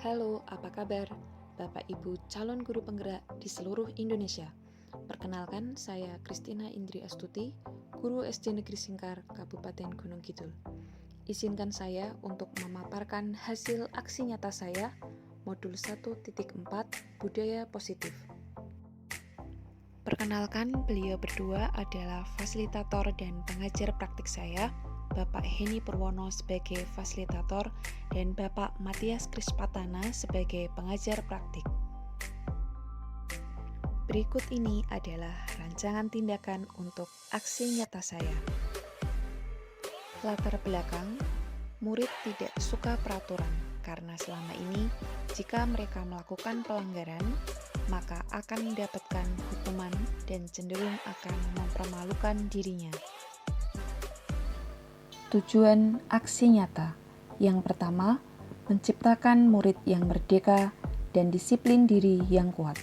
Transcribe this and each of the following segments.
Halo, apa kabar? Bapak Ibu calon guru penggerak di seluruh Indonesia. Perkenalkan, saya Kristina Indri Astuti, guru SD Negeri Singkar, Kabupaten Gunung Kidul. Izinkan saya untuk memaparkan hasil aksi nyata saya, modul 1.4, Budaya Positif. Perkenalkan, beliau berdua adalah fasilitator dan pengajar praktik saya, Bapak Heni Purwono sebagai fasilitator dan Bapak Matias Krispatana sebagai pengajar praktik. Berikut ini adalah rancangan tindakan untuk aksi nyata saya. Latar belakang, murid tidak suka peraturan karena selama ini jika mereka melakukan pelanggaran, maka akan mendapatkan hukuman dan cenderung akan mempermalukan dirinya. Tujuan aksi nyata yang pertama, menciptakan murid yang merdeka dan disiplin diri yang kuat.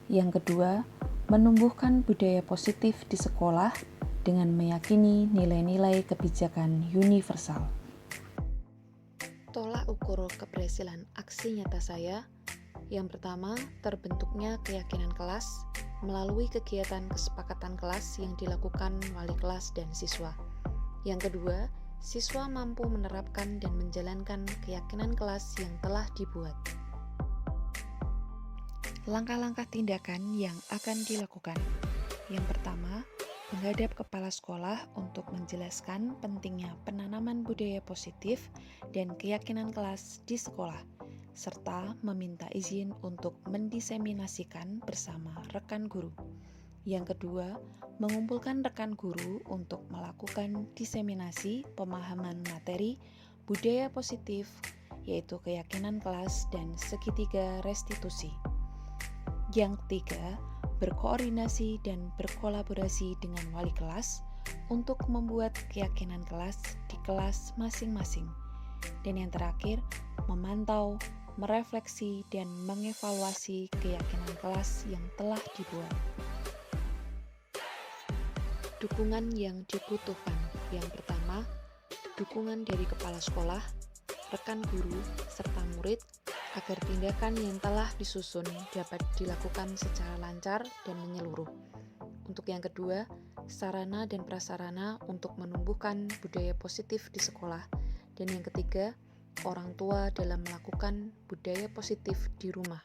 Yang kedua, menumbuhkan budaya positif di sekolah dengan meyakini nilai-nilai kebijakan universal. Tolak ukur keberhasilan aksi nyata saya. Yang pertama, terbentuknya keyakinan kelas melalui kegiatan kesepakatan kelas yang dilakukan wali kelas dan siswa. Yang kedua, siswa mampu menerapkan dan menjalankan keyakinan kelas yang telah dibuat. Langkah-langkah tindakan yang akan dilakukan. Yang pertama, menghadap kepala sekolah untuk menjelaskan pentingnya penanaman budaya positif dan keyakinan kelas di sekolah, serta meminta izin untuk mendiseminasikan bersama rekan guru. Yang kedua, mengumpulkan rekan guru untuk melakukan diseminasi pemahaman materi budaya positif, yaitu keyakinan kelas dan segitiga restitusi. Yang ketiga, berkoordinasi dan berkolaborasi dengan wali kelas untuk membuat keyakinan kelas di kelas masing-masing. Dan yang terakhir, memantau, merefleksi, dan mengevaluasi keyakinan kelas yang telah dibuat. Dukungan yang dibutuhkan. Yang pertama, dukungan dari kepala sekolah, rekan guru, serta murid agar tindakan yang telah disusun dapat dilakukan secara lancar dan menyeluruh. Untuk yang kedua, sarana dan prasarana untuk menumbuhkan budaya positif di sekolah. Dan yang ketiga, orang tua dalam melakukan budaya positif di rumah.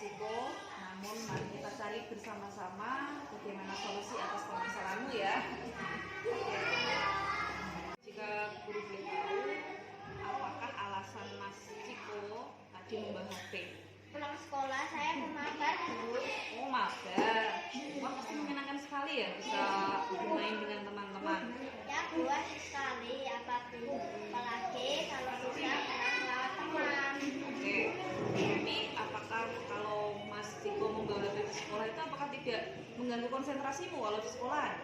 Ciko, namun mari kita cari bersama-sama bagaimana solusi atas permasalahanmu ya. Jika guru boleh tahu, apakah alasan Mas Ciko tadi membawa HP? Pulang sekolah saya makan dulu. Oh, makan. Wah, pasti menyenangkan sekali ya bisa bermain dengan teman-teman. Ya puas sekali apalagi kalau bisa melawan teman. Oke, ini apakah kalau Mas Ciko membawa HP ke sekolah itu apakah tidak mengganggu konsentrasimu walau di sekolah?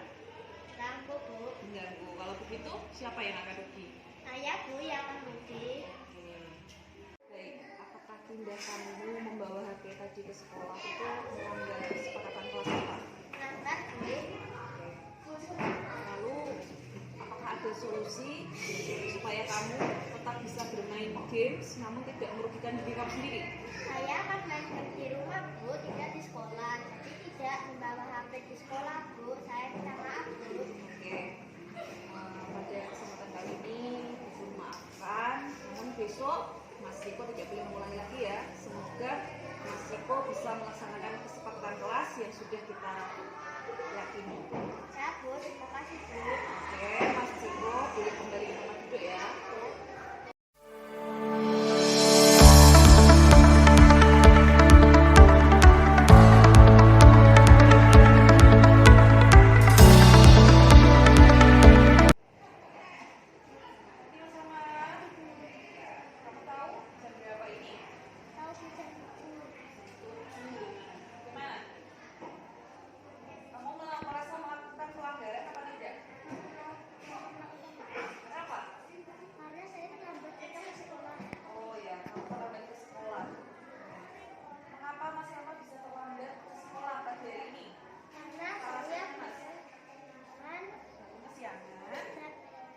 Ganggu Bu. Mengganggu. Kalau begitu, siapa yang akan rugi? Saya Bu yang rugi. Baik, apakah tindakanmu membawa HP tadi ke sekolah itu melanggar kesepakatan kelas apa? Langgar Bu. Lalu, apakah ada solusi supaya kamu tetap bisa bermain games namun tidak merugikan diri kamu sendiri? Saya kan main game di rumah Bu, tidak di sekolah. Jadi tidak membawa HP di sekolah Bu. Saya minta maaf Bu. Oke, pada kesempatan kali ini Ibu maafkan, namun besok Mas Ciko tidak boleh mengulangi lagi ya. Semoga Mas Ciko bisa melaksanakan kesepakatan kelas yang sudah kita yakini. Ya Bu, terima kasih Bu. Oke, Mas Ciko boleh kembali ke tempat duduk ya. Kamu tahu jam berapa ini? Tahu sudah Bu. Gimana? Kamu merasa melakukan pelanggaran apa tidak? Kenapa? Karena saya terlambat datang ke sekolah. Oh ya, kamu terlambat ke sekolah. Mengapa Mas Rama bisa terlambat ke sekolah pagi hari ini? Karena saya Alasannya Mas? kan Kesiangan.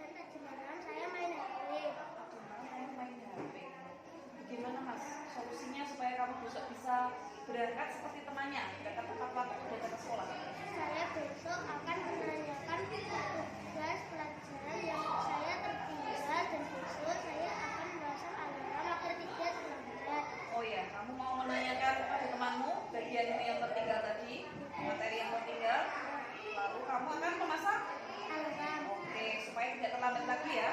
dan tadi malam saya main HP. Kamu main HP. Bagaimana Mas? Solusinya supaya kamu besok bisa berangkat seperti temannya, berangkat tepat waktu datang ke sekolah. Saya besok akan menanyakan tugas pelajaran yang saya tertinggal dan besok saya akan memasang alarm agar tidak terlambat. Oh ya, kamu mau menanyakan kepada temanmu bagian yang tertinggal tadi, materi yang tertinggal, lalu kamu akan memasang. Alarm. Oke, supaya tidak terlambat lagi ya.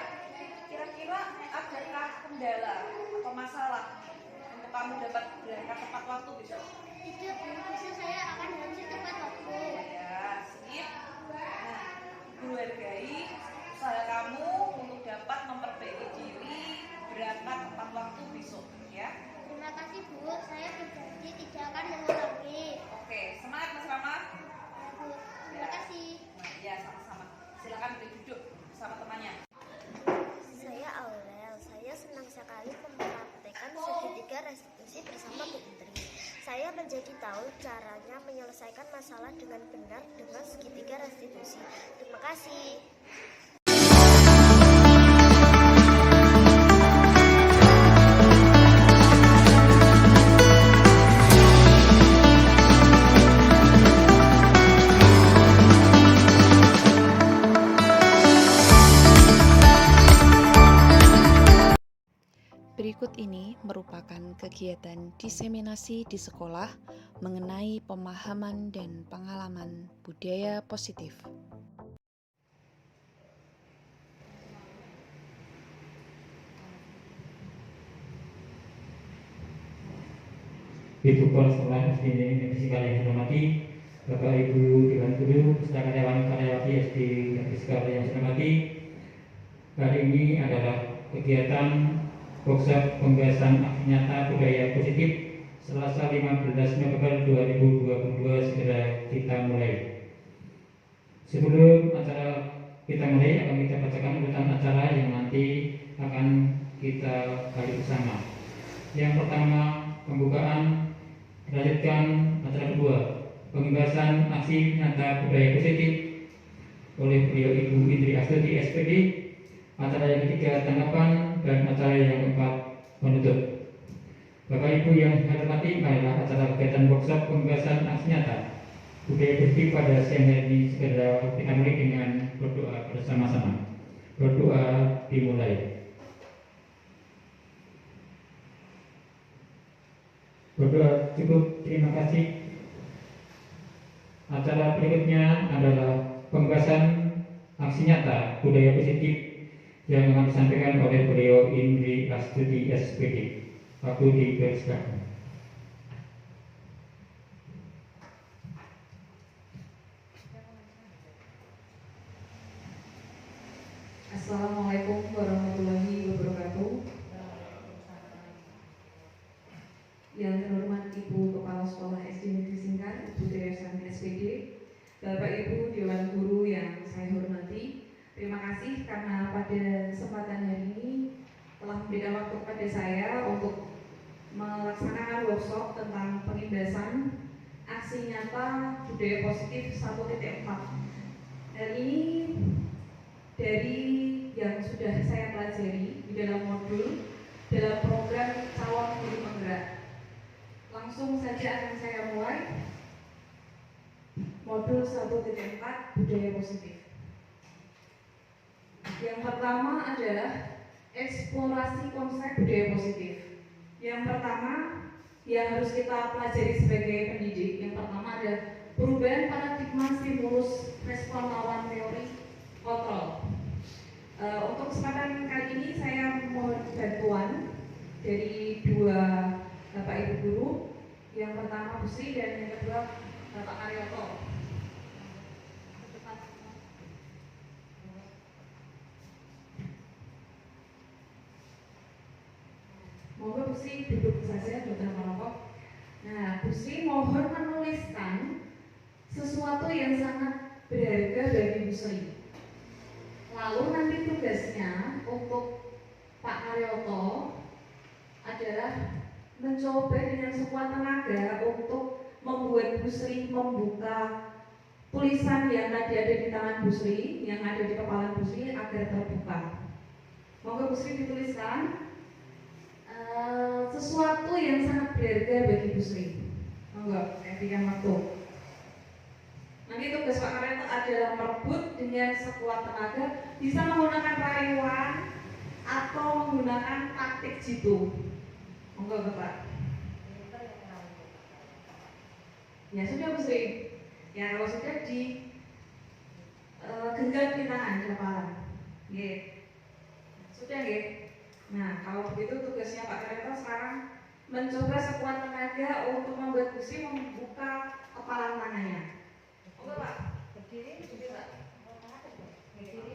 Kira-kira adakah kendala atau masalah untuk kamu dapat berangkat tepat waktu besok? Tidak Bu, besok saya akan harus tepat waktu. Ya, sip. Nah, Ibu hargai usaha kamu untuk dapat memperbaiki diri berangkat tepat waktu besok ya. Terima kasih Bu, saya berjanji tidak akan mengulangi. Oke, semangat Mas Rama. Ya, Bu, terima kasih. Nah, ya sama-sama. Silakan boleh duduk bersama temannya. Saya Aurel, saya senang sekali mempraktekkan segitiga restitusi bersama Bu Menteri. Saya menjadi tahu caranya menyelesaikan masalah dengan benar dengan segitiga restitusi. Terima kasih. Berikut ini merupakan kegiatan diseminasi di sekolah mengenai pemahaman dan pengalaman budaya positif. Ibu Kepala Sekolah SD Negeri Sekala yang saya hormati, Bapak Ibu Dewan Guru, beserta karyawan-karyawati SD Negeri Sekala yang saya hormati. Hari ini adalah kegiatan workshop pembahasan aksi nyata budaya positif Selasa 15 November 2022 segera kita mulai. Sebelum acara kita mulai, akan kita bacakan urutan acara yang nanti akan kita gali bersama. Yang pertama, pembukaan, dilanjutkan acara kedua, pembahasan aksi nyata budaya positif oleh beliau Ibu Indri Astuti SPD. Acara yang ketiga, tanggapan, dan acara yang keempat, penutup. Bapak Ibu yang saya hormati, marilah acara kegiatan workshop pembahasan aksi nyata budaya positif pada siang hari ini segera kita mulai dengan berdoa bersama-sama. Berdoa dimulai. Berdoa cukup, terima kasih. Acara berikutnya adalah pembahasan aksi nyata budaya positif yang akan disampaikan oleh beliau Indri Astuti SPD. Waktu dipersilakan. Assalamualaikum warahmatullahi wabarakatuh. Yang terhormat Ibu Kepala Sekolah SD Negeri Singkar, Ibu Deresan SPD, Bapak Ibu Dewan Guru yang saya hormati, terima kasih karena pada kesempatan hari ini telah memberikan waktu kepada saya untuk melaksanakan workshop tentang pengindasan aksi nyata budaya positif 1.4. Hal ini dari yang sudah saya pelajari di dalam modul dalam program Calon Guru Penggerak. Langsung saja akan saya mulai modul 1.4 budaya positif. Yang pertama adalah eksplorasi konsep budaya positif. Yang pertama yang harus kita pelajari sebagai pendidik, yang pertama adalah perubahan paradigma stimulus respon lawan teori kontrol. Untuk kesempatan kali ini saya mohon bantuan dari dua Bapak Ibu Guru, yang pertama Bu Sri dan yang kedua Bapak Karyoto. Moga Bu Sri duduk saja, Dr. Maroko. Nah, Bu Sri mohon menuliskan sesuatu yang sangat berharga bagi Bu Sri. Lalu nanti tugasnya untuk Pak Karyoto adalah mencoba dengan sekuat tenaga untuk membuat Bu Sri membuka tulisan yang tadi ada di tangan Bu Sri, yang ada di kepala Bu Sri agar terbuka. Moga Bu Sri dituliskan sesuatu yang sangat berharga bagi Bu Sri. Monggo, saya berikan waktu. Nanti tugas Pak Karyoto adalah merebut dengan sekuat tenaga, bisa menggunakan rayuan atau menggunakan taktik jitu. Monggo Bapak. Ya sudah Bu Sri. Ya kalau sudah di genggam di tangan di kepala. Nggih. Sudah nggih. Nah, kalau begitu tugasnya Pak Karyoto sekarang mencoba sekuat tenaga untuk membuat Bu Sri membuka kepala tangannya. Monggo Pak. Berdiri, berdiri Pak. Berdiri.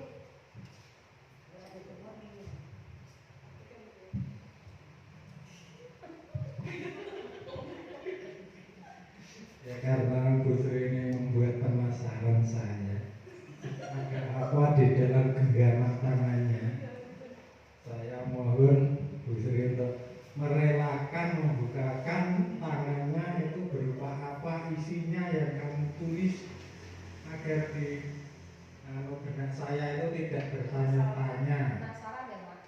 Ya karena Bu Sri ini membuat penasaran saya, ada apa di dalam genggaman tangannya. Saya mohon Bu Sri untuk merelakan membukakan tangannya, itu berupa apa isinya yang kamu tulis, agar di benak saya itu tidak bertanya-tanya. Penasaran ya Pak?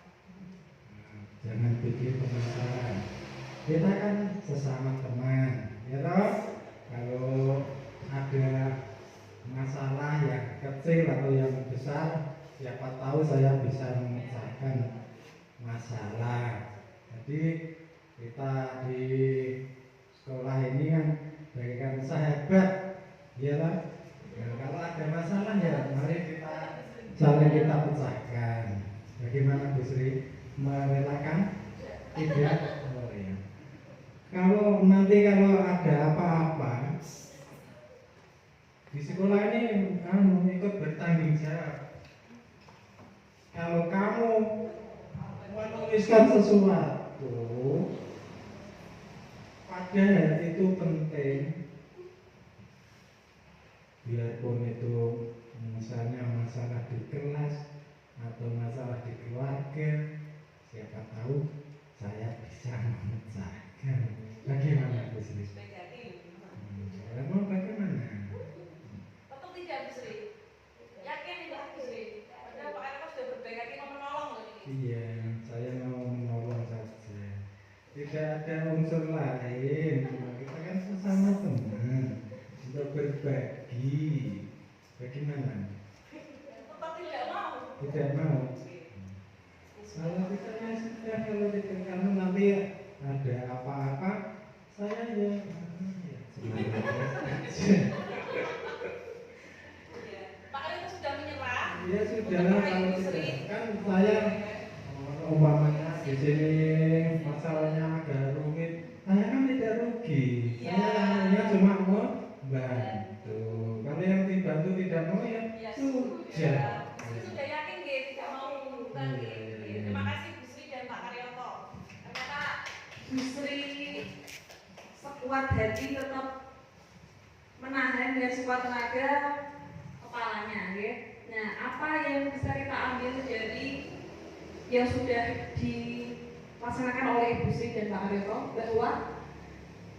Jangan bikin penasaran. Kita kan sesama teman, ya toh? Kalau ada masalah yang kecil atau yang besar, siapa tahu saya bisa memecahkan masalah. Jadi kita di sekolah ini kan bagaikan sahabat, ya lah. Ya, kalau ada masalah ya mari kita saling kita pecahkan. Bagaimana Bu Sri, merelakan? Tidak. Oh ya. Kalau nanti ada apa-apa di sekolah ini, kamu ikut bertanggung jawab. Kalau kamu menuliskan sesuatu, padahal itu penting, biarpun itu misalnya masalah di kelas atau masalah di keluarga, siapa tahu saya bisa memecahkan. Bagaimana Bu Sri? Mau bagaimana? Tetap tidak Bu Sri. Yakin tidak Bu Sri? Padahal Pak Karyoto sudah berbaik hati mau menolong loh ini. Iya, saya mau menolong saja. Tidak ada unsur lain. Cuma kita kan sesama teman untuk berbagi. Bagaimana? Tetap tidak mau. Tidak mau. Kalau kita ya sudah, kalau tidak kamu nanti ada apa-apa, saya ya di sini masalahnya agak rumit, saya kan tidak rugi. Saya hanya cuma mau bantu. Kalau yang dibantu tidak mau ya sudah. Sudah yakin nggih tidak mau bukan nggih. Terima kasih Bu Sri dan Pak Karyoto. Ternyata Bu Sri sekuat hati tetap menahan dengan sekuat tenaga kepalanya nggih. Nah, apa yang bisa kita ambil dari yang sudah dilaksanakan oleh Ibu Sri dan Pak Karyoto, bahwa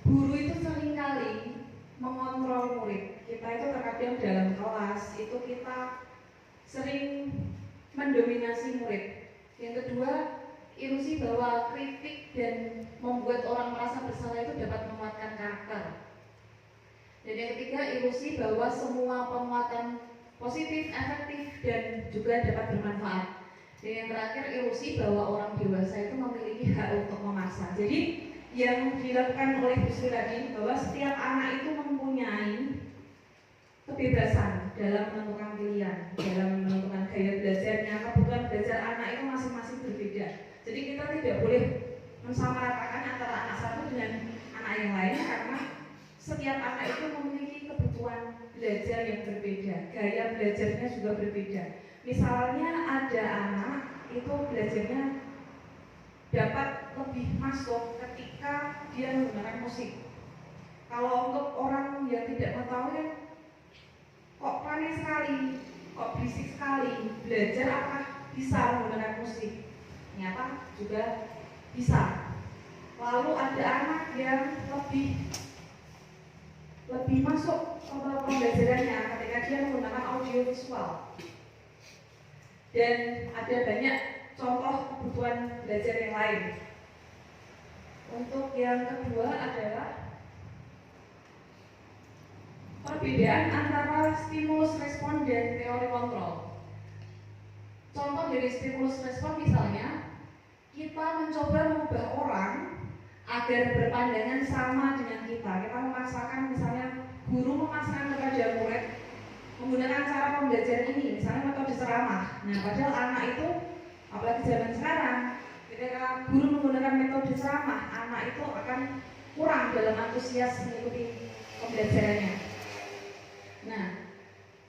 guru itu seringkali mengontrol murid. Kita itu terkadang dalam kelas itu kita sering mendominasi murid. Yang kedua, ilusi bahwa kritik dan membuat orang merasa bersalah itu dapat menguatkan karakter. Dan yang ketiga, ilusi bahwa semua penguatan positif, efektif, dan juga dapat bermanfaat. Dan yang terakhir, ilusi bahwa orang dewasa itu memiliki hak untuk memaksa. Jadi yang dilakukan oleh Bu Sri tadi, bahwa setiap anak itu mempunyai kebebasan dalam menentukan pilihan, dalam menentukan gaya belajarnya. Kebutuhan belajar anak itu masing-masing berbeda. Jadi kita tidak boleh mensamaratakan antara anak satu dengan anak yang lain, karena setiap anak itu memiliki kebutuhan belajar yang berbeda, gaya belajarnya juga berbeda. Misalnya ada anak itu belajarnya dapat lebih masuk ketika dia menggunakan musik. Kalau untuk orang yang tidak mengetahui, kok panik sekali, kok berisik sekali, belajar apa bisa menggunakan musik? Ternyata juga bisa. Lalu ada anak yang lebih masuk ke pembelajarannya ketika dia menggunakan audio visual. Dan ada banyak contoh kebutuhan belajar yang lain. Untuk yang kedua adalah perbedaan antara stimulus respon dan teori kontrol. Contoh dari stimulus respon misalnya, kita mencoba mengubah orang agar berpandangan sama dengan kita. Kita memaksakan, misalnya guru memaksakan kepada murid menggunakan cara pembelajaran ini, misalnya metode ceramah. Nah, padahal anak itu, apalagi zaman sekarang, ketika guru menggunakan metode ceramah, anak itu akan kurang dalam antusias mengikuti pembelajarannya. Nah,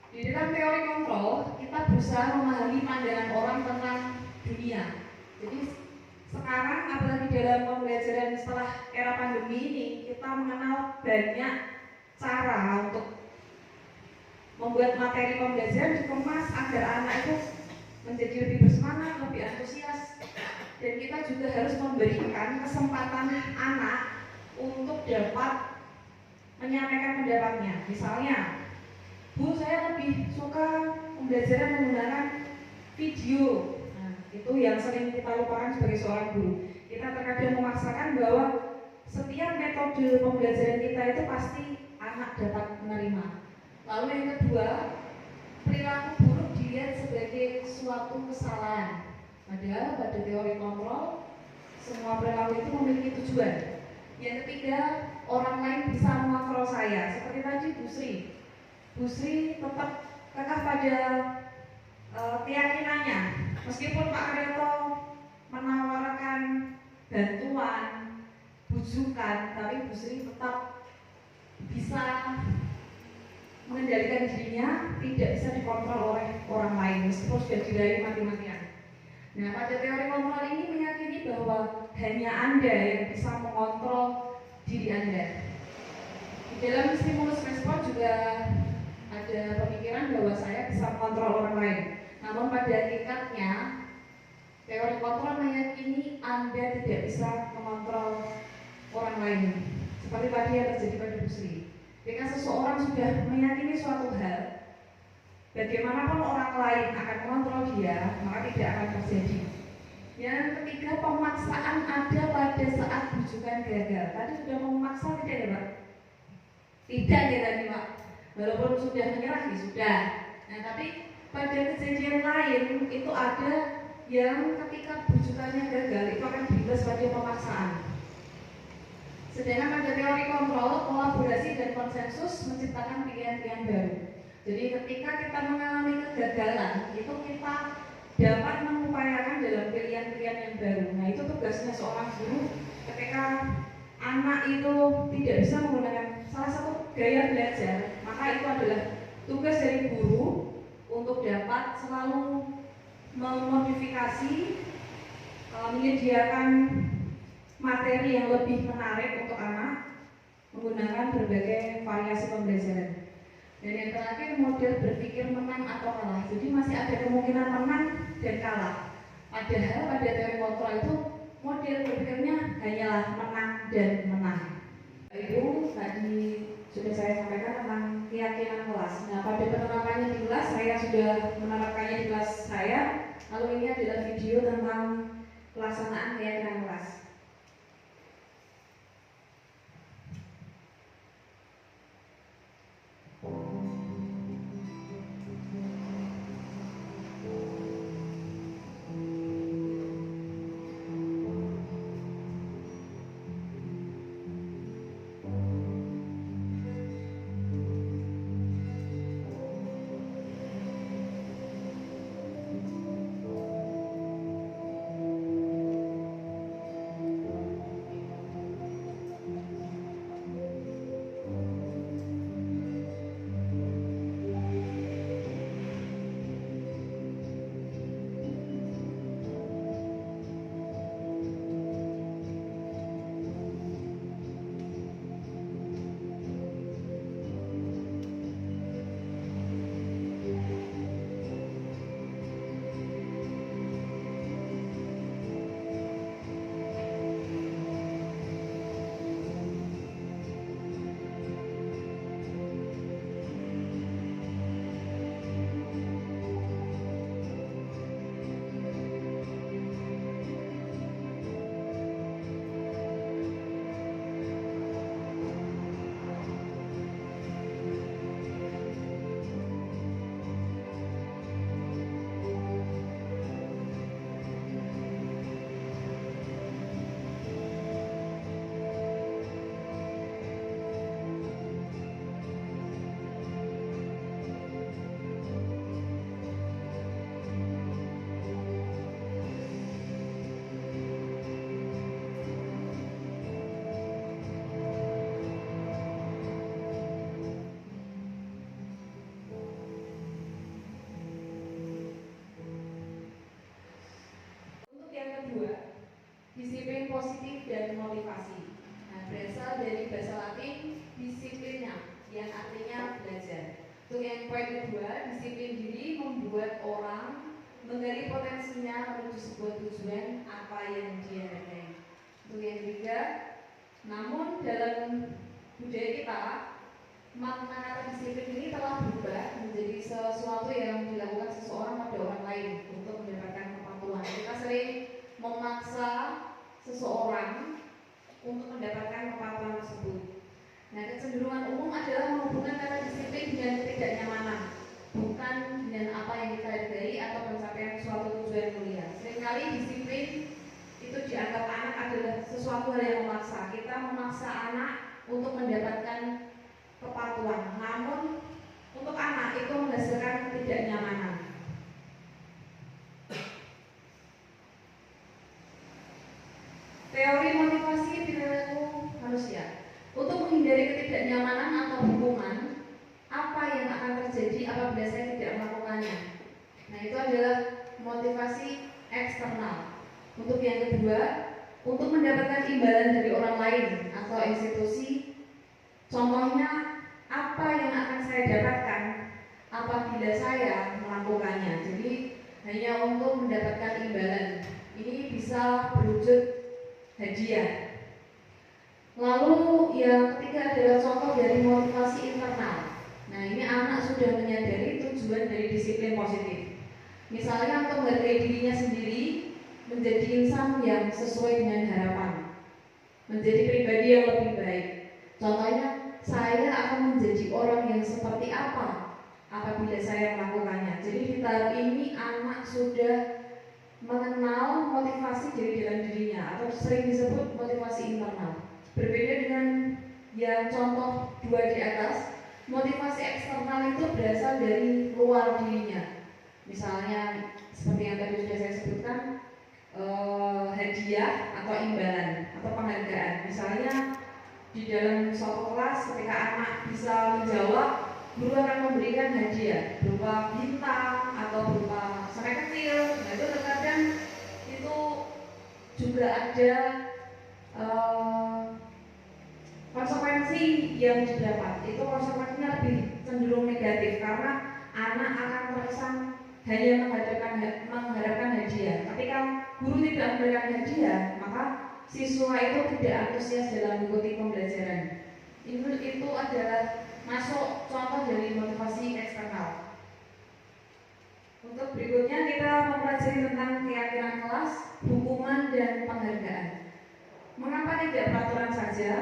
di dalam teori kontrol, kita berusaha memahami pandangan orang tentang dunia. Jadi sekarang, apalagi dalam pembelajaran setelah era pandemi ini, kita mengenal banyak cara untuk membuat materi pembelajaran dikemas agar anak itu menjadi lebih bersemangat, lebih antusias. Dan kita juga harus memberikan kesempatan anak untuk dapat menyampaikan pendapatnya. Misalnya, Bu, saya lebih suka pembelajaran menggunakan video. Nah, itu yang sering kita lupakan sebagai seorang guru. Kita terkadang memaksakan bahwa setiap metode pembelajaran kita itu pasti anak dapat menerima. Lalu yang kedua, perilaku buruk dilihat sebagai suatu kesalahan. Padahal pada teori kontrol, semua perilaku itu memiliki tujuan. Yang ketiga, orang lain bisa mengontrol saya. Seperti tadi Bu Sri tetap kekeh pada keyakinannya. Meskipun Pak Karyoto menawarkan bantuan, bujukan, tapi Bu Sri tetap bisa mengendalikan dirinya, tidak bisa dikontrol oleh orang lain meskipun sudah diraih mati-matian. Nah, pada teori kontrol ini meyakini bahwa hanya Anda yang bisa mengontrol diri Anda. Di dalam stimulus respon juga ada pemikiran bahwa saya bisa mengontrol orang lain. Namun pada hakikatnya, teori kontrol meyakini Anda tidak bisa mengontrol orang lain. Seperti tadi yang terjadi pada Bu Sri. Jika seseorang sudah meyakini suatu hal, bagaimanapun orang lain akan mengontrol dia, maka tidak akan terjadi. Yang ketiga, pemaksaan ada pada saat bujukan gagal. Tadi sudah memaksa tidak ya Pak? Tidak ya tadi Pak. Walaupun sudah menyerah ya sudah. Nah tapi pada kejadian lain itu ada yang ketika bujukannya gagal itu akan bebas pada pemaksaan. Sedangkan pada teori kontrol, kolaborasi dan konsensus menciptakan pilihan-pilihan baru. Jadi ketika kita mengalami kegagalan, itu kita dapat mengupayakan dalam pilihan-pilihan yang baru. Nah itu tuh ketika anak itu tidak bisa menggunakan salah satu gaya belajar, maka itu adalah tugas dari guru untuk dapat selalu memodifikasi, menyediakan materi yang lebih menarik untuk anak menggunakan berbagai variasi pembelajaran. Dan yang terakhir, model berpikir menang atau kalah. Jadi masih ada kemungkinan menang dan kalah. Padahal pada teori kontrol itu model berpikirnya hanyalah menang dan menang. Itu tadi sudah saya sampaikan tentang keyakinan kelas. Nah, pada penerapannya di kelas, saya sudah menerapkannya di kelas saya. Lalu ini adalah video tentang pelaksanaan keyakinan kelas. Disiplin positif dan motivasi. Nah, berasal dari bahasa Latin disiplinnya, yang artinya belajar. Untuk yang poin kedua, disiplin diri membuat orang menggali potensinya menuju sebuah tujuan apa yang dia hargai. Untuk yang ketiga, namun dalam budaya kita, makna kata disiplin ini telah berubah menjadi sesuatu yang dilakukan seseorang pada orang lain untuk mendapatkan kepatuhan. Kita sering memaksa seseorang untuk mendapatkan kepatuhan tersebut. Nah, kecenderungan umum adalah menghubungkan kata disiplin dengan ketidaknyamanan, bukan dengan apa yang kita hargai atau pencapaian suatu tujuan mulia. Seringkali disiplin itu dianggap anak adalah sesuatu hal yang memaksa. Kita memaksa anak untuk mendapatkan kepatuhan, namun untuk anak itu menghasilkan ketidaknyamanan. Teori motivasi perilaku manusia. Untuk menghindari ketidaknyamanan atau hukuman, apa yang akan terjadi apabila saya tidak melakukannya? Nah, itu adalah motivasi eksternal. Untuk yang kedua, untuk mendapatkan imbalan dari orang lain atau institusi. Contohnya, apa yang akan saya dapatkan apabila saya melakukannya? Jadi, hanya untuk mendapatkan imbalan. Ini bisa berwujud hadiah. Lalu yang ketiga adalah contoh dari motivasi internal. Nah, ini anak sudah menyadari tujuan dari disiplin positif. Misalnya untuk menghargai dirinya sendiri, menjadi insan yang sesuai dengan harapan, menjadi pribadi yang lebih baik. Contohnya, saya akan menjadi orang yang seperti apa apabila saya melakukannya. Jadi di tahap ini anak sudah mengenal motivasi dari dalam dirinya atau sering disebut motivasi internal. Berbeda dengan yang contoh dua di atas, motivasi eksternal itu berasal dari luar dirinya. Misalnya seperti yang tadi sudah saya sebutkan, hadiah atau imbalan. atau penghargaan. Misalnya di dalam suatu kelas ketika anak bisa menjawab, guru akan memberikan hadiah berupa bintang atau berupa serai kecil. Nah itu terkadang itu juga ada konsekuensi yang didapat. Itu konsekuensinya lebih cenderung negatif karena anak akan terkesan hanya mengharapkan hadiah. Ketika guru tidak memberikan hadiah, maka siswa itu tidak antusias dalam mengikuti pembelajaran. Itu adalah masuk contoh dari motivasi eksternal. Untuk berikutnya kita mempelajari tentang keyakinan kelas, hukuman, dan penghargaan. Mengapa tidak peraturan saja?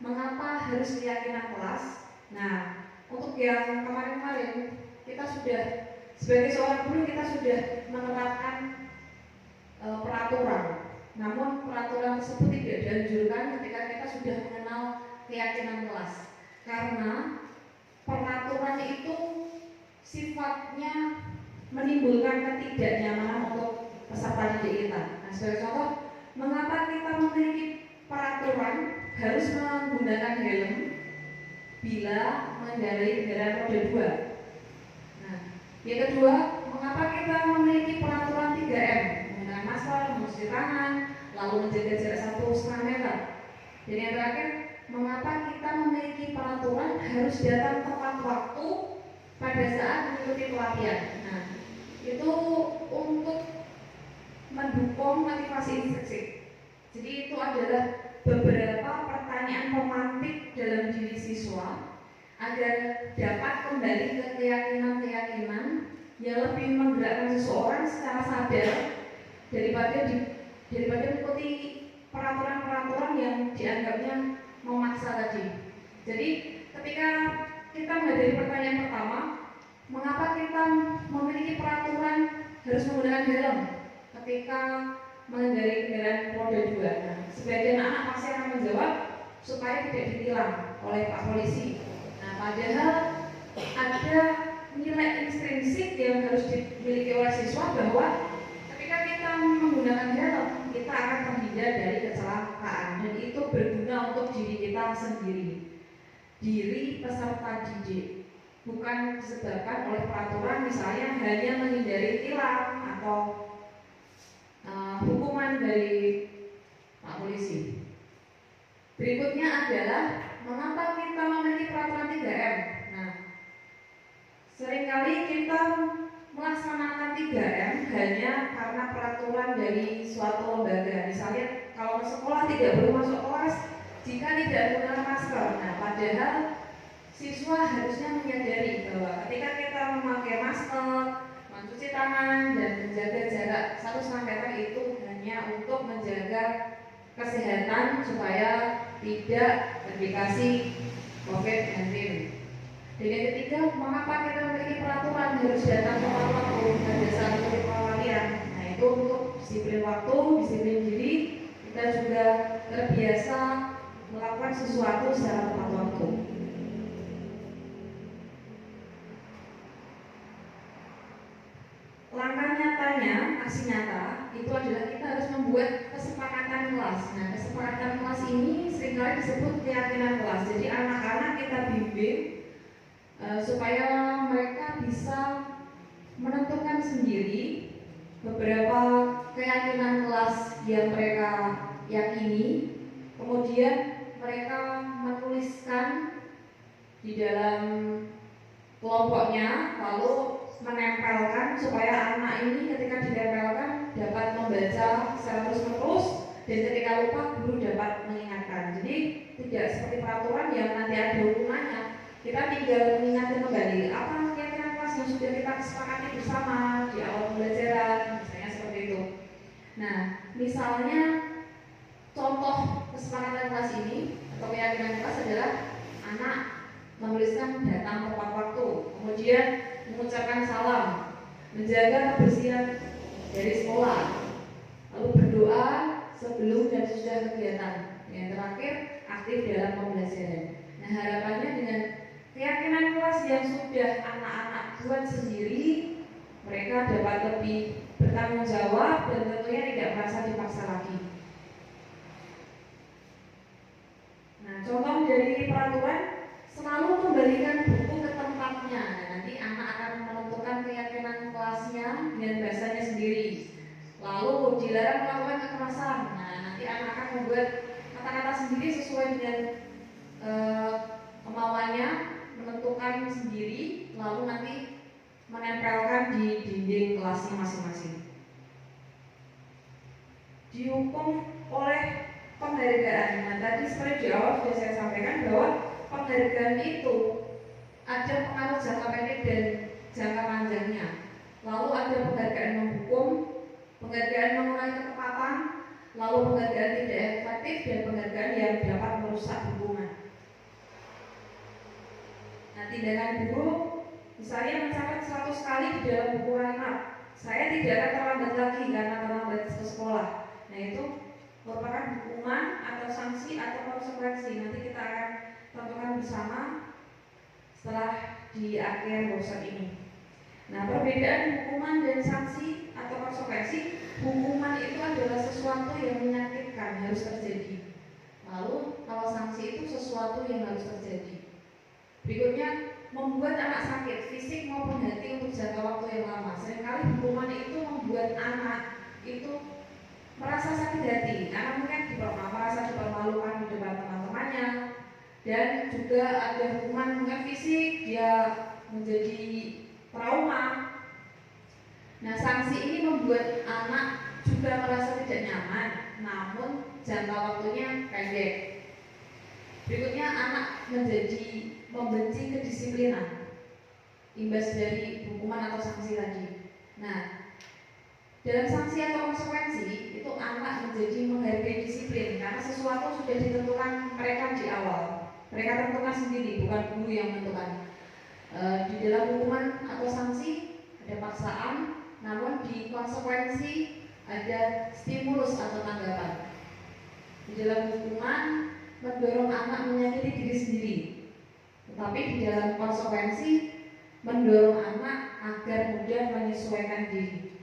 Mengapa harus keyakinan kelas? Nah, untuk yang kemarin-kemarin kita sudah sebagai seorang guru kita sudah menerapkan peraturan. Namun peraturan tersebut tidak dianjurkan ketika kita sudah mengenal keyakinan kelas. Karena peraturan itu sifatnya menimbulkan ketidaknyamanan untuk peserta didik kita. Nah, sebagai contoh, mengapa kita memiliki peraturan harus menggunakan helm bila mengendarai kendaraan roda 2. Nah, yang kedua, mengapa kita memiliki peraturan 3M, menggunakan masker, mencuci tangan, lalu menjaga jarak 1,5 meter. Dan yang terakhir, mengapa kita memiliki peraturan harus datang tepat waktu pada saat mengikuti pelatihan. Nah, itu untuk mendukung motivasi intrinsik. Jadi itu adalah beberapa pertanyaan pemantik dalam diri siswa agar dapat kembali ke keyakinan-keyakinan yang lebih menggerakkan seseorang secara sadar daripada mengikuti peraturan-peraturan yang dianggapnya memaksa tadi. Jadi ketika kita menghadapi pertanyaan pertama, mengapa kita memiliki peraturan harus menggunakan helm ketika mengendarai kendaraan roda 2? Nah, sebagian anak pasti akan menjawab supaya tidak ditilang oleh Pak Polisi. Nah, padahal ada nilai intrinsik yang harus dimiliki oleh siswa bahwa ketika kita menggunakan helm, kita akan terhindar dari kecelakaan dan itu berguna untuk diri kita sendiri, diri peserta didik, bukan disebabkan oleh peraturan misalnya hanya menghindari tilang atau hukuman dari Pak Polisi. Berikutnya adalah mengapa kita memiliki peraturan 3M. Nah, seringkali kita melaksanakan 3M hanya karena peraturan dari suatu lembaga. Misalnya kalau ke sekolah tidak boleh masuk kelas jika tidak menggunakan masker. Nah, padahal siswa harusnya menyadari bahwa ketika kita memakai masker, mencuci tangan, dan menjaga jarak 1,5 meter itu hanya untuk menjaga kesehatan supaya tidak terinfeksi COVID-19. Dan yang ketiga, mengapa kita memiliki peraturan harus datang tepat waktu pada saat mengikuti pelatihan? Nah, itu untuk disiplin waktu, disiplin diri, kita juga terbiasa melakukan sesuatu secara tepat waktu. Langkah nyatanya, aksi nyata, itu adalah kita harus membuat kesepakatan kelas. Nah, kesepakatan kelas ini seringkali disebut keyakinan kelas. Jadi anak-anak kita bimbing supaya mereka bisa menentukan sendiri beberapa keyakinan kelas yang mereka yakini. Kemudian mereka menuliskan di dalam kelompoknya, lalu menempelkan supaya anak ini ketika ditempelkan dapat membaca secara terus-menerus dan ketika lupa guru dapat mengingatkan. Jadi tidak seperti peraturan yang nanti ada hukumannya. Kita tinggal mengingatkan kembali apa keyakinan kelas yang sudah kita kesepakati bersama di awal pembelajaran, misalnya seperti itu. Nah, misalnya contoh kesepakatan kelas ini atau keyakinan kelas adalah anak menuliskan datang tepat waktu, kemudian mengucapkan salam, menjaga kebersihan dari sekolah, lalu berdoa sebelum dan sesudah kegiatan. Yang terakhir, aktif dalam pembelajaran. Nah, harapannya dengan keyakinan kelas yang sudah anak-anak buat sendiri, mereka dapat lebih bertanggung jawab dan tentunya tidak merasa dipaksa lagi. dilarang melakukan kekerasan. Nah, nanti anak akan membuat kata-kata sendiri sesuai dengan kemauannya, menentukan sendiri, lalu nanti menempelkan di dinding kelasnya masing-masing. Dihukum oleh penghargaan. Nah, tadi seperti di awal sudah saya sampaikan bahwa penghargaan itu ada pengaruh jangka pendek dan jangka panjangnya. Lalu ada penghargaan menghukum, penghargaan mengurangi ketepatan, lalu penghargaan tidak efektif, dan penghargaan yang dapat merusak hubungan. Nah, tindakan buruk, misalnya mencatat 100 kali di dalam buku kalimat, saya tidak akan terlambat lagi karena terlambat ke sekolah. Nah, itu merupakan hukuman atau sanksi atau konsekuensi. Nanti kita akan tentukan bersama setelah di akhir workshop ini. Nah, perbedaan hukuman dan sanksi atau konsekuensi, hukuman itu adalah sesuatu yang menyakitkan, harus terjadi. Lalu kalau sanksi itu sesuatu yang harus terjadi. Berikutnya, membuat anak sakit fisik maupun hati untuk jangka waktu yang lama. Seringkali hukuman itu membuat anak itu merasa sakit hati. Anak mungkin merasa dipermalukan di depan teman-temannya, dan juga ada hukuman mungkin fisik, dia menjadi trauma. Nah, sanksi ini membuat anak juga merasa tidak nyaman, namun jangka waktunya pendek. Berikutnya, anak menjadi membenci kedisiplinan, imbas dari hukuman atau sanksi tadi. Nah, dalam sanksi atau konsekuensi itu anak menjadi menghargai disiplin karena sesuatu sudah ditentukan mereka di awal. Mereka tentukan sendiri, bukan guru yang menentukan. Di dalam hukuman atau sanksi ada paksaan, namun di konsekuensi ada stimulus atau tanggapan. Di dalam hukuman mendorong anak menyakiti diri sendiri, tetapi di dalam konsekuensi mendorong anak agar mudah menyesuaikan diri.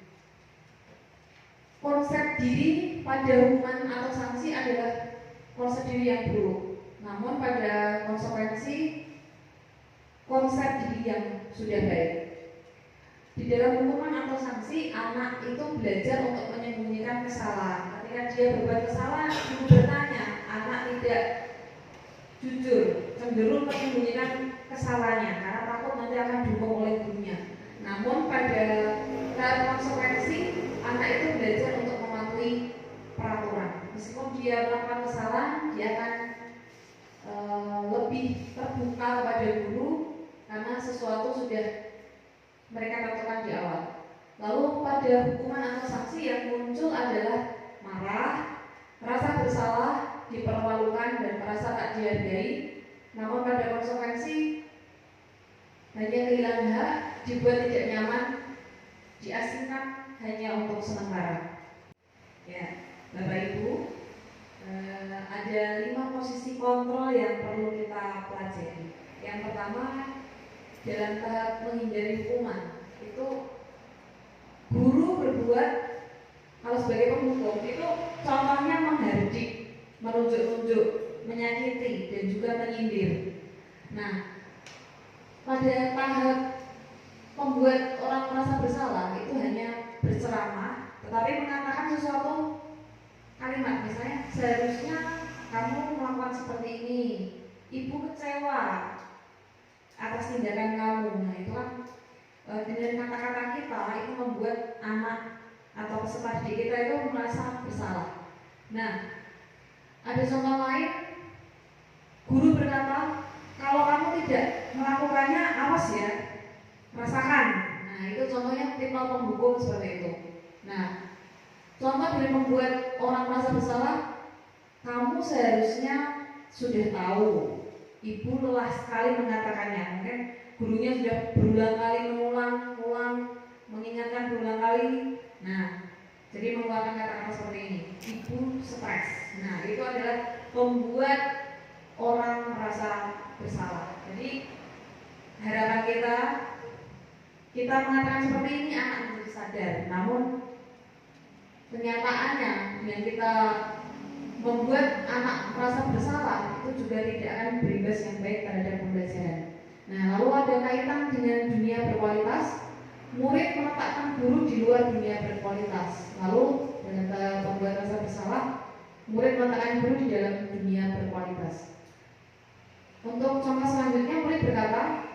Konsep diri pada hukuman atau sanksi adalah konsep diri yang buruk, namun pada konsekuensi konsep diri yang sudah baik. Di dalam hukuman atau sanksi, anak itu belajar untuk menyembunyikan kesalahan. Ketika dia berbuat kesalahan, ibu bertanya, anak tidak jujur, cenderung menyembunyikan kesalahannya karena takut nanti akan dihukum oleh gurunya. Namun pada konsekuensi, anak itu belajar untuk mematuhi peraturan. Meskipun dia melakukan kesalahan, dia akan lebih terbuka kepada guru karena sesuatu sudah mereka tentukan di awal. Lalu pada hukuman atau sanksi yang muncul adalah marah, merasa bersalah, dipermalukan, dan merasa tak dihargai. Namun pada konsekuensi hanya kehilangan hak, dibuat tidak nyaman, diasingkan hanya untuk sementara. Ya, Bapak Ibu, ada 5 posisi kontrol yang perlu kita pelajari. Yang pertama, dalam tahap menghindari hukuman itu guru berbuat kalau sebagai penghukum itu contohnya menghardik, menunjuk-nunjuk, menyakiti, dan juga menyindir. Nah, pada tahap membuat orang merasa bersalah itu hanya berceramah, tetapi mengatakan sesuatu kalimat, misalnya seharusnya kamu melakukan seperti ini, ibu kecewa atas tindakan kamu. Nah, itu kan dengan kata-kata kita itu membuat anak atau peserta didik kita itu merasa bersalah. Nah, ada contoh lain, guru berkata, kalau kamu tidak melakukannya, awas ya, rasakan. Nah, itu contohnya tipe penghukum seperti itu. Nah, contoh dari membuat orang merasa bersalah, kamu seharusnya sudah tahu, ibu lelah sekali mengatakannya. Mungkin gurunya sudah berulang kali mengulang, mengingatkan berulang kali. Nah, jadi mengeluarkan kata-kata seperti ini, ibu stres. Nah, itu adalah membuat orang merasa bersalah. Jadi harapan kita mengatakan seperti ini, anak menjadi sadar. Namun kenyataannya dengan kita membuat anak merasa bersalah itu juga tidak akan berimbas yang baik terhadap pembelajaran. Nah, lalu ada kaitan dengan dunia berkualitas. Murid meletakkan guru di luar dunia berkualitas. Lalu Dengan membuat rasa bersalah, murid meletakkan guru di dalam dunia berkualitas. Untuk contoh selanjutnya, murid berkata,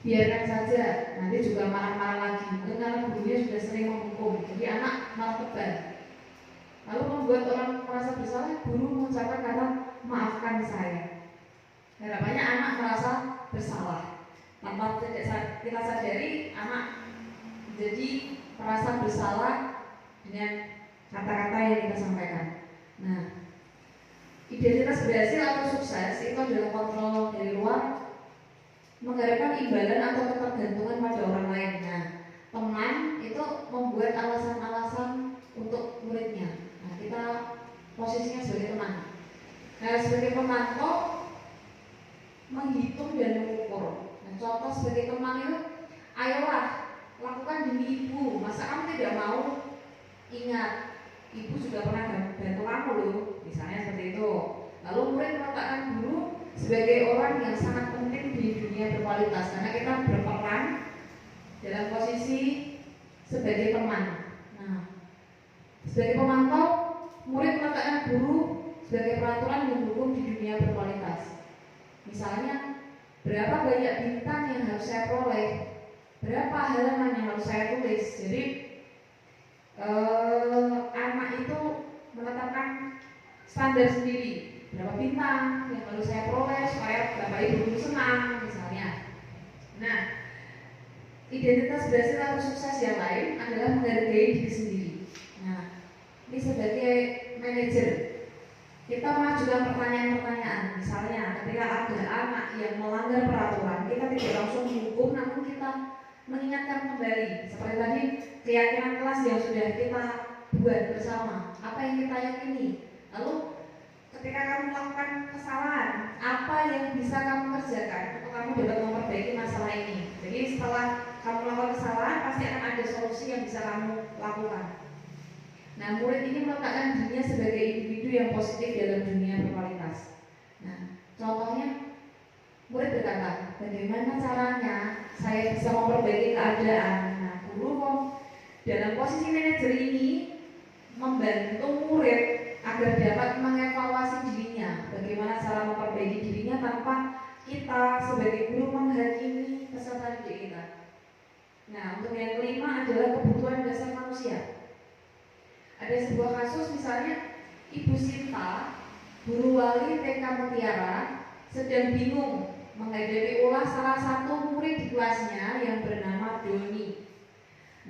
biarkan saja, nanti juga marah-marah lagi. Mungkin karena gurunya sudah sering menghukum, jadi anak malah kebal. Lalu membuat orang merasa bersalah, guru mengucapkan kata maafkan saya. Harapannya anak merasa bersalah. Tanpa kita sadari, anak jadi merasa bersalah dengan kata-kata yang kita sampaikan. Nah, identitas berhasil atau sukses itu adalah kontrol dari luar, mengharapkan imbalan atau ketergantungan pada orang lain. Nah, teman itu membuat alasan-alasan untuk muridnya. Nah, kita posisinya sebagai teman. Nah, sebagai pemantau, menghitung dan mengukur. Nah, contoh sebagai teman itu, ayolah lakukan demi ibu. Masa kamu tidak mau? Ingat, ibu juga pernah bantu kamu loh. Misalnya seperti itu. Lalu murid meletakkan guru sebagai orang yang sangat penting di dunia berkualitas, karena kita berperan dalam posisi sebagai teman. Nah, sebagai pemantau, murid meletakkan guru sebagai peraturan yang mendukung di dunia berkualitas. Misalnya, berapa banyak bintang yang harus saya peroleh, berapa halaman yang harus saya tulis. Jadi anak itu menetapkan standar sendiri, berapa bintang yang harus saya peroleh supaya bapak ibu senang misalnya. Nah, identitas berhasil atau sukses yang lain adalah menghargai diri sendiri. Nah, ini sebagai manajer, kita mengajukan pertanyaan-pertanyaan. Misalnya, ketika ada anak yang melanggar peraturan, kita tidak langsung menghukum, namun kita mengingatkan kembali. Seperti tadi, keyakinan kelas yang sudah kita buat bersama, apa yang kita yakini. Lalu, ketika kamu melakukan kesalahan, apa yang bisa kamu kerjakan untuk kamu dapat memperbaiki masalah ini. Jadi setelah kamu melakukan kesalahan, pasti akan ada solusi yang bisa kamu lakukan. Nah, murid ini meletakkan dirinya sebagai individu yang positif dalam dunia berkualitas. Nah, contohnya, murid berkata, bagaimana caranya saya bisa memperbaiki keadaan. Nah, guru dalam posisi manajer ini membantu murid agar dapat mengevaluasi dirinya, bagaimana cara memperbaiki dirinya tanpa kita sebagai guru menghakimi peserta didik kita. Nah, untuk yang kelima adalah kebutuhan dasar manusia. Ada sebuah kasus, misalnya Ibu Sinta, guru wali TK Mutiara, sedang bingung menghadapi ulah salah satu murid di kelasnya yang bernama Doni.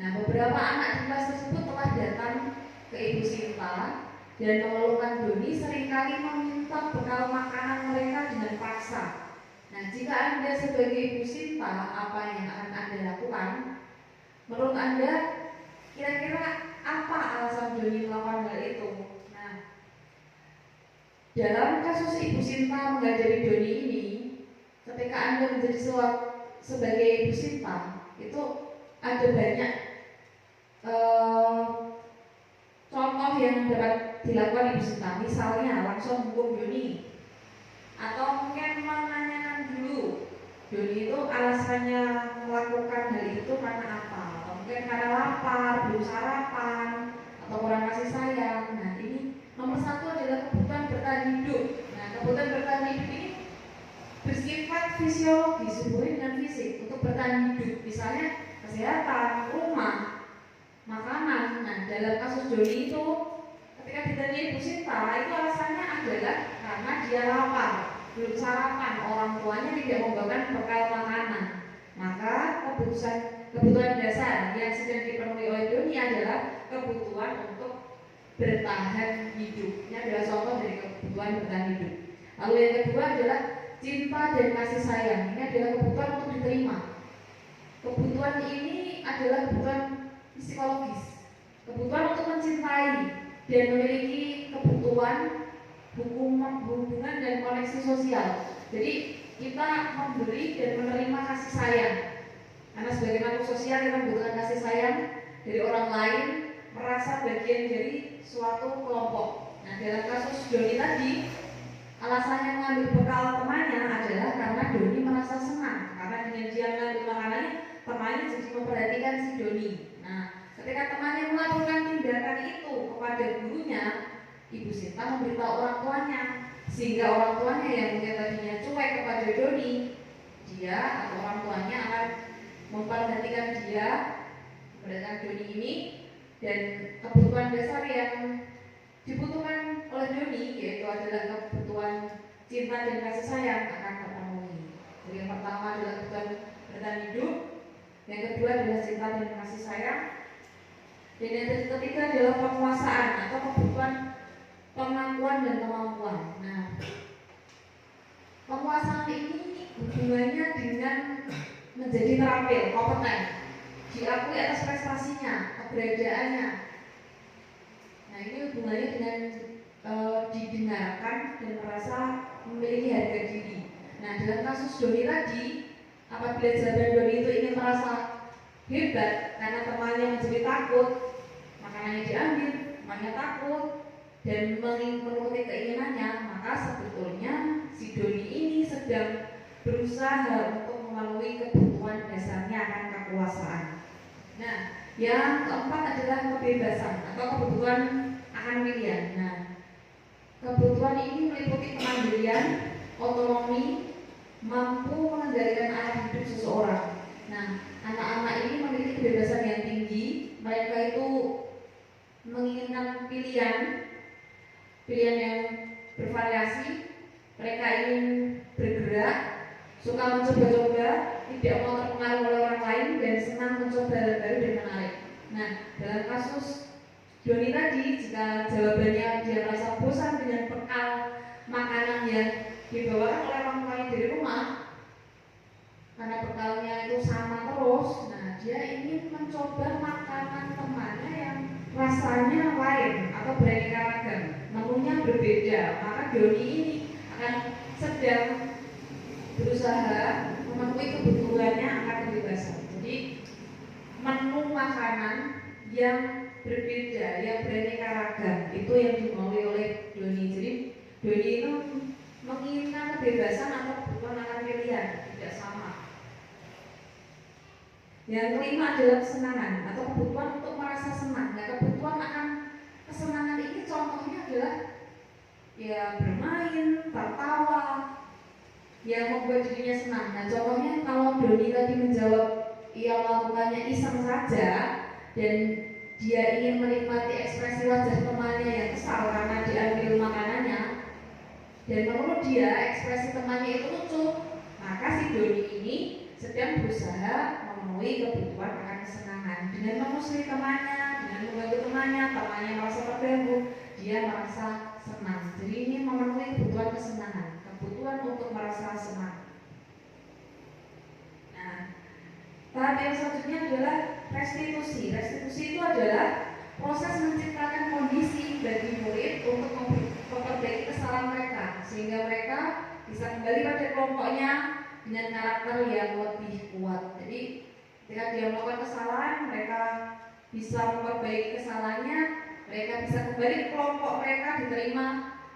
Nah, beberapa anak di kelas tersebut telah datang ke Ibu Sinta dan mengeluhkan Doni seringkali meminta bekal makanan mereka dengan paksa. Nah, jika Anda sebagai Ibu Sinta, apa yang akan Anda lakukan? Menurut Anda, kira-kira apa alasan Doni melakukan hal itu? Nah, dalam kasus Ibu Sinta menghadapi Doni ini, ketika Anda menjadi sebagai Ibu Sinta, itu ada banyak contoh yang dapat dilakukan Ibu Sinta. Misalnya langsung hukum Doni, atau mungkin menanyakan dulu Doni itu alasannya melakukan hal itu karena apa, atau mungkin karena lapar, belum sarapan, atau kurang kasih sayang. Nah, ini nomor satu adalah kebutuhan bertahan hidup. Nah, kebutuhan bertahan hidup ini bersifat fisiologis, hubungan dengan fisik. Untuk bertahan hidup, misalnya kesehatan, rumah, makanan. Nah, dalam kasus Doni itu, ketika ditanya Ibu Sinta, itu alasannya adalah karena dia lapar, belum sarapan, orang tuanya tidak membawakan bekal makanan. Maka kebutuhan dasar yang sedang dipenuhi oleh Doni adalah kebutuhan untuk bertahan hidup. Ini adalah contoh dari kebutuhan bertahan hidup. Lalu yang kedua adalah cinta dan kasih sayang. Ini adalah kebutuhan untuk diterima. Kebutuhan ini adalah kebutuhan psikologis, kebutuhan untuk mencintai dan memiliki kebutuhan hubungan dan koneksi sosial. Jadi kita memberi dan menerima kasih sayang, karena sebagai makhluk sosial kita membutuhkan kasih sayang dari orang lain, merasa bagian dari suatu kelompok. Nah, dalam kasus Doni tadi, alasannya mengambil bekal temannya adalah karena Doni merasa senang, karena dengan dia mengambil makanannya, temannya jadi memperhatikan si Doni. Nah, ketika temannya melakukan tindakan itu kepada gurunya, Ibu Sinta memberitahu orang tuanya, sehingga orang tuanya yang mungkin tadinya cuek kepada Doni, dia atau orang tuanya akan memperhatikan dia, memperhatikan Doni ini, dan kebutuhan dasar yang dibutuhkan oleh Doni, yaitu adalah kebutuhan cinta dan kasih sayang akan terpenuhi. Jadi yang pertama adalah kebutuhan bertahan hidup, yang kedua adalah cinta dan kasih sayang, dan yang ketiga adalah penguasaan atau kebutuhan pengakuan dan kemampuan. Nah, penguasaan ini hubungannya dengan menjadi terampil, kompeten, diakui atas prestasinya, keberadaannya. Nah, ini hubungannya dengan didengarkan dan merasa memiliki harga diri. Nah, dalam kasus Doni tadi, apabila jawaban Doni itu ingin merasa hebat karena temannya menjadi takut, makanannya diambil, temannya takut, dan menuruti keinginannya, maka sebetulnya si Doni ini sedang berusaha untuk memenuhi kebutuhan dasarnya akan kekuasaan. Nah, yang keempat adalah kebebasan atau kebutuhan akan pilihan. Nah, kebutuhan ini meliputi kemandirian, otonomi, mampu mengendalikan arah hidup seseorang. Nah, anak-anak ini memiliki kebebasan yang tinggi. Mereka itu menginginkan pilihan yang bervariasi. Mereka ingin bergerak, suka mencoba-coba, tidak mau terpengaruh oleh orang lain, dan senang mencoba hal baru dan menarik. Nah, dalam kasus Doni tadi, jika jawabannya dia merasa bosan dengan bekal makanan yang dibawakan oleh orang tuanya dari rumah, karena bekalnya itu sama terus, nah dia ingin mencoba makanan temannya yang rasanya lain atau beraneka ragam, menunya berbeda. Maka Doni ini akan sedang berusaha memenuhi kebutuhannya akan kebebasan. Jadi menu makanan yang berbeda, yang beraneka ragam, itu yang dimaui oleh Doni. Jadi Doni itu menginginkan kebebasan atau kebutuhan akan pilihan, tidak sama. Yang kelima adalah kesenangan atau kebutuhan untuk merasa senang. Nah, kebutuhan akan kesenangan ini contohnya adalah ya bermain, tertawa, yang membuat dirinya senang. Nah, contohnya kalau Doni tadi menjawab ia melakukannya iseng saja dan dia ingin menikmati ekspresi wajah temannya yang kesal karena diambil makanannya, dan menurut dia ekspresi temannya itu lucu, maka si Doni ini sedang berusaha memenuhi kebutuhan akan kesenangan dengan memusuhi temannya, dengan membantu temannya merasa terganggu, dia merasa senang. Jadi ini memenuhi kebutuhan kesenangan, kebutuhan untuk merasa senang. Nah, tahap yang selanjutnya adalah restitusi. Restitusi itu adalah proses menciptakan kondisi bagi murid untuk memperbaiki kesalahan mereka, sehingga mereka bisa kembali pada kelompoknya dengan karakter yang lebih kuat. Jadi ketika dia melakukan kesalahan, mereka bisa memperbaiki kesalahannya, mereka bisa kembali ke kelompok mereka, diterima,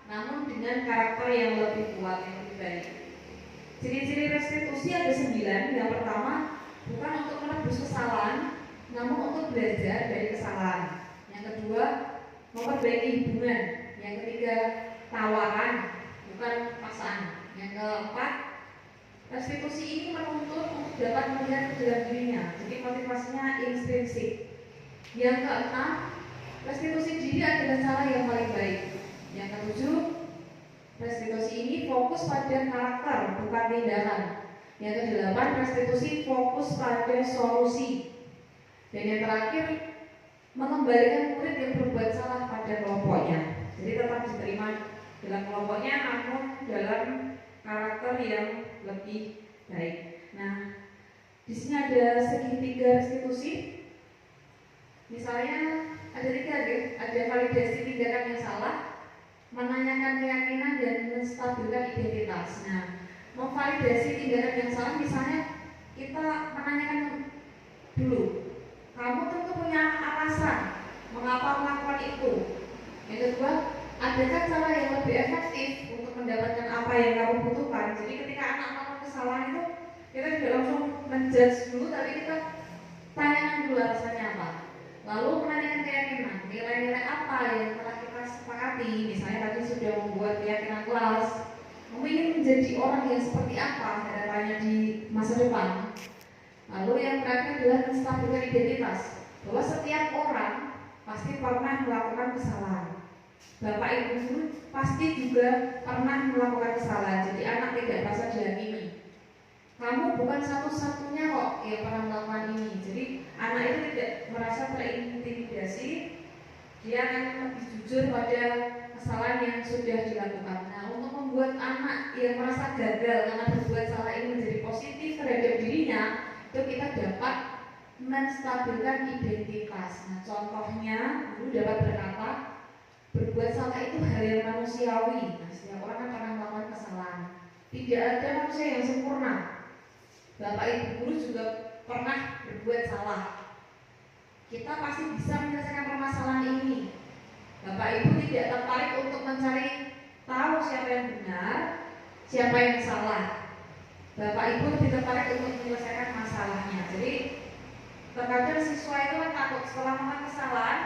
namun dengan karakter yang lebih kuat, yang lebih baik. Ciri-ciri restitusi ada 9. Yang pertama, bukan untuk menebus kesalahan, namun untuk belajar dari kesalahan. Yang kedua, memperbaiki hubungan. Yang ketiga, tawaran, bukan paksaan. Yang keempat, restitusi ini menuntut untuk dapat melihat ke dalam dirinya, jadi motivasinya intrinsik. Yang keenam, restitusi diri adalah cara yang paling baik. Yang ketujuh, restitusi ini fokus pada karakter, bukan tindakan. Yang kedelapan, restitusi fokus pada solusi. Dan yang terakhir, mengembalikan murid yang berbuat salah pada kelompoknya. Jadi tetap diterima dalam kelompoknya, namun dalam karakter yang lebih baik. Nah, di sini ada segitiga restitusi. Misalnya ada 3, ada validasi tindakan yang salah, menanyakan keyakinan, dan menstabilkan identitas. Nah, memvalidasi tindakan yang salah, misalnya kita menanyakan dulu, kamu tentu punya alasan mengapa melakukan itu. Yang kedua, adakah cara yang lebih efektif untuk mendapatkan apa yang kamu butuhkan? Jadi ketika anak melakukan kesalahan itu, kita tidak langsung menjudge dulu, tapi kita tanyakan dulu alasannya apa. Lalu menanyakan keyakinan, nilai-nilai apa yang telah kita sepakati. Misalnya tadi sudah membuat keyakinan kelas, kamu ingin menjadi orang yang seperti apa harapannya di masa depan. Lalu yang terakhir adalah menstabilkan identitas, bahwa setiap orang pasti pernah melakukan kesalahan. Bapak ibu guru pasti juga pernah melakukan kesalahan, jadi anak tidak merasa dihakimi. Kamu bukan satu-satunya kok yang pernah melakukan ini. Jadi anak itu tidak merasa terintimidasi, dia akan lebih jujur pada kesalahan yang sudah dilakukan. Nah, untuk membuat anak yang merasa gagal karena berbuat salah ini menjadi positif terhadap dirinya, itu kita dapat menstabilkan identitas. Nah, contohnya guru dapat berkata, berbuat salah itu hal yang manusiawi. Nah, setiap orang kan pernah melakukan kesalahan. Tidak ada manusia yang sempurna. Bapak ibu guru juga pernah berbuat salah. Kita pasti bisa menyelesaikan permasalahan ini. Bapak ibu tidak tertarik untuk mencari tahu siapa yang benar, siapa yang salah. Bapak ibu lebih tertarik untuk menyelesaikan masalahnya. Jadi terkadang siswa itu kan takut setelah melakukan kesalahan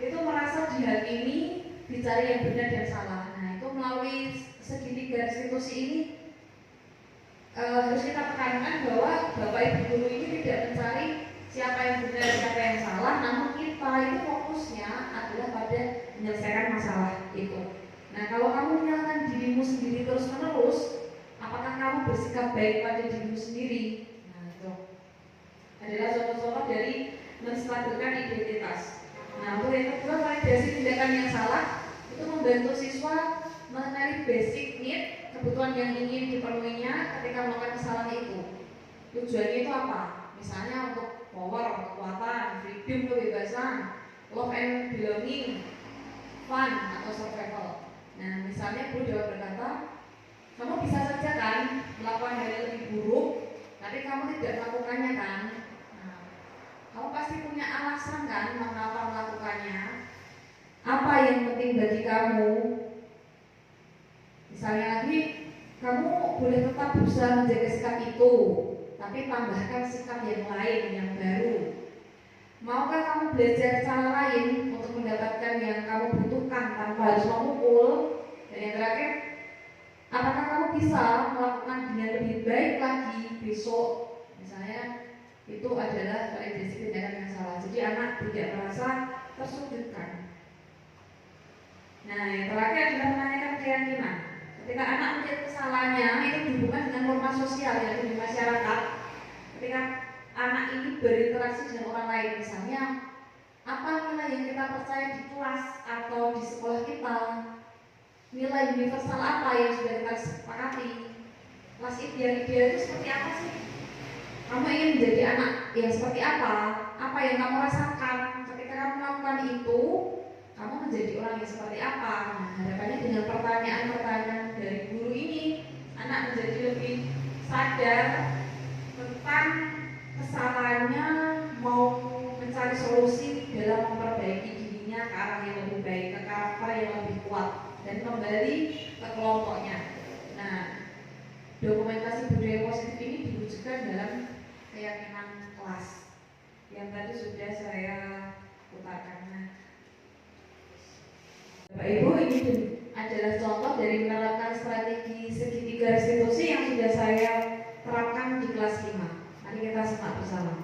itu merasa dihakimi, dicari yang benar dan salah. Nah, itu melalui segitiga restitusi ini harus kita tekankan bahwa Bapak Ibu guru ini tidak mencari siapa yang benar, siapa yang salah, namun kita itu fokusnya adalah pada menyelesaikan masalah itu. Nah, kalau kamu menyalahkan dirimu sendiri terus-menerus, apakah kamu bersikap baik pada dirimu sendiri? Nah, itu adalah contoh-contoh dari menstabilkan identitas. Nah, untuk yang kedua, validasi tindakan yang salah itu membantu siswa mengenali basic need, kebutuhan yang ingin dipenuhinya ketika melakukan kesalahan itu. Tujuannya itu apa? Misalnya untuk power, kekuatan, freedom, kebebasan, love and belonging, fun atau survival. Nah, misalnya guru dapat berkata, kamu bisa saja kan melakukan hal yang lebih buruk, tapi kamu tidak melakukannya kan? Nah, kamu pasti punya alasan kan mengapa melakukannya? Apa yang penting bagi kamu? Misalnya lagi, kamu boleh tetap berusaha menjaga sikap itu, tapi tambahkan sikap yang lain, yang baru. Maukah kamu belajar cara lain untuk mendapatkan yang kamu butuhkan tanpa harus memukul? Dan yang terakhir, apakah kamu bisa melakukan dengan lebih baik lagi besok? Misalnya, itu adalah validasi tindakan yang salah. Jadi anak tidak merasa tersudutkan. Nah, yang terakhir adalah menanyakan keyakinan. Ketika anak melihat kesalahannya, itu dihubungkan dengan norma sosial yang ada di masyarakat. Ketika anak ini berinteraksi dengan orang lain, misalnya apa nilai yang kita percaya di kelas atau di sekolah kita, nilai universal apa yang sudah kita sepakati, kelas ideal itu seperti apa sih? Kamu ingin menjadi anak yang seperti apa? Apa yang kamu rasakan ketika kamu melakukan itu? Kamu menjadi orang yang seperti apa? Nah, harapannya dengan pertanyaan-pertanyaan dari guru ini, anak menjadi lebih sadar tentang kesalahannya, mau mencari solusi dalam memperbaiki dirinya ke arah yang lebih baik, ke karakter yang lebih kuat, dan kembali ke kelompoknya. Nah, dokumentasi budaya positif ini diwujudkan dalam keyakinan kelas yang tadi sudah saya utarakan. Bapak Ibu, ini adalah contoh dari menerapkan strategi segitiga restitusi yang sudah saya terapkan di kelas 5. Mari kita simak bersama.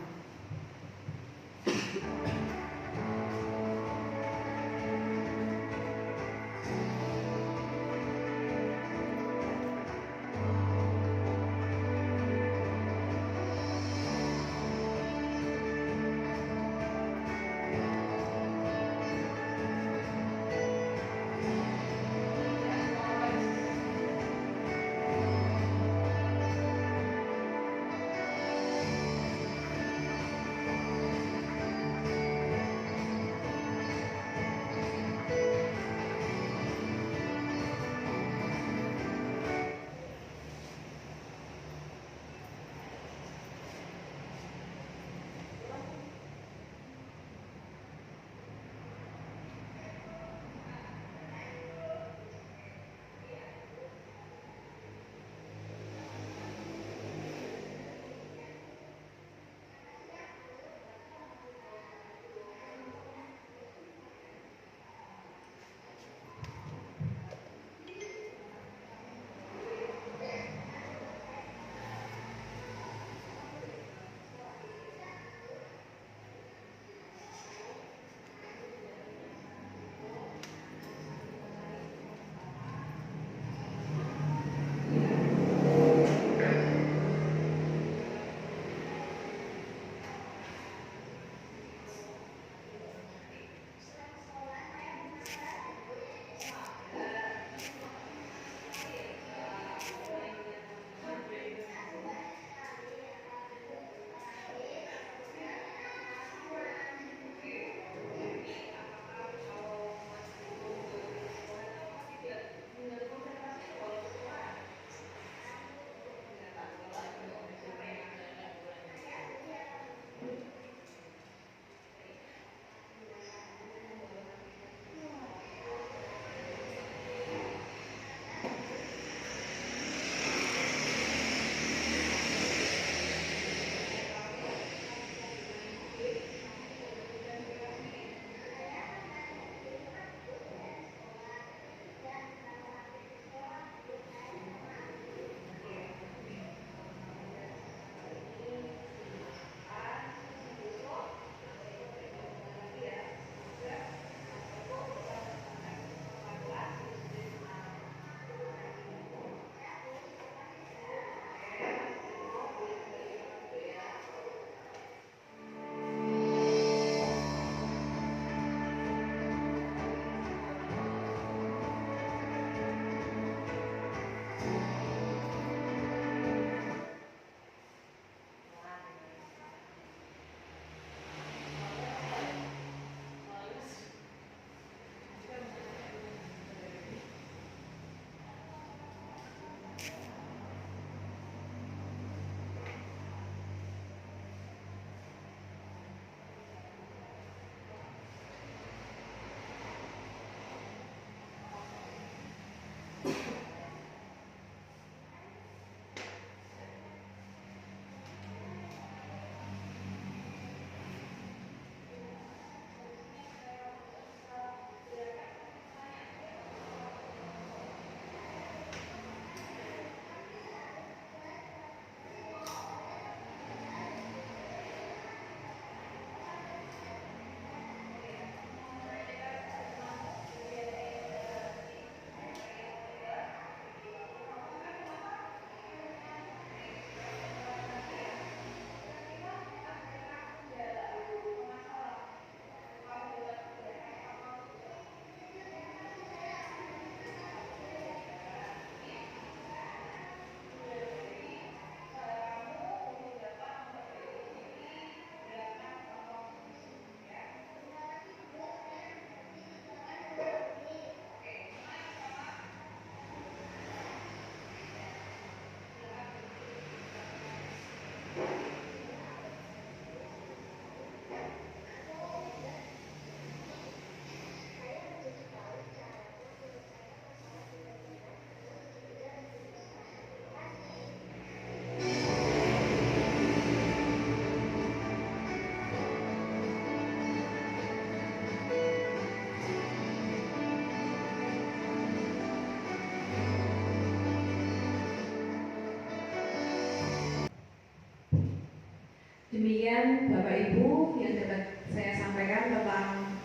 Demikian Bapak Ibu yang dapat saya sampaikan tentang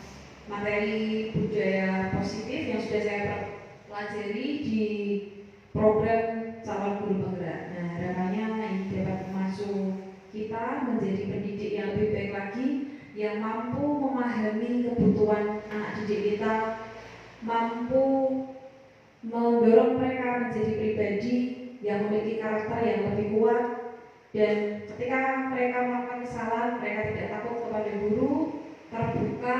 materi budaya positif yang sudah saya pelajari di program calon guru penggerak. Nah, harapannya ini dapat masuk kita menjadi pendidik yang lebih baik lagi, yang mampu memahami kebutuhan anak didik kita, mampu mendorong mereka menjadi pribadi yang memiliki karakter yang lebih kuat, dan ketika mereka melakukan kesalahan, mereka tidak takut kepada guru, terbuka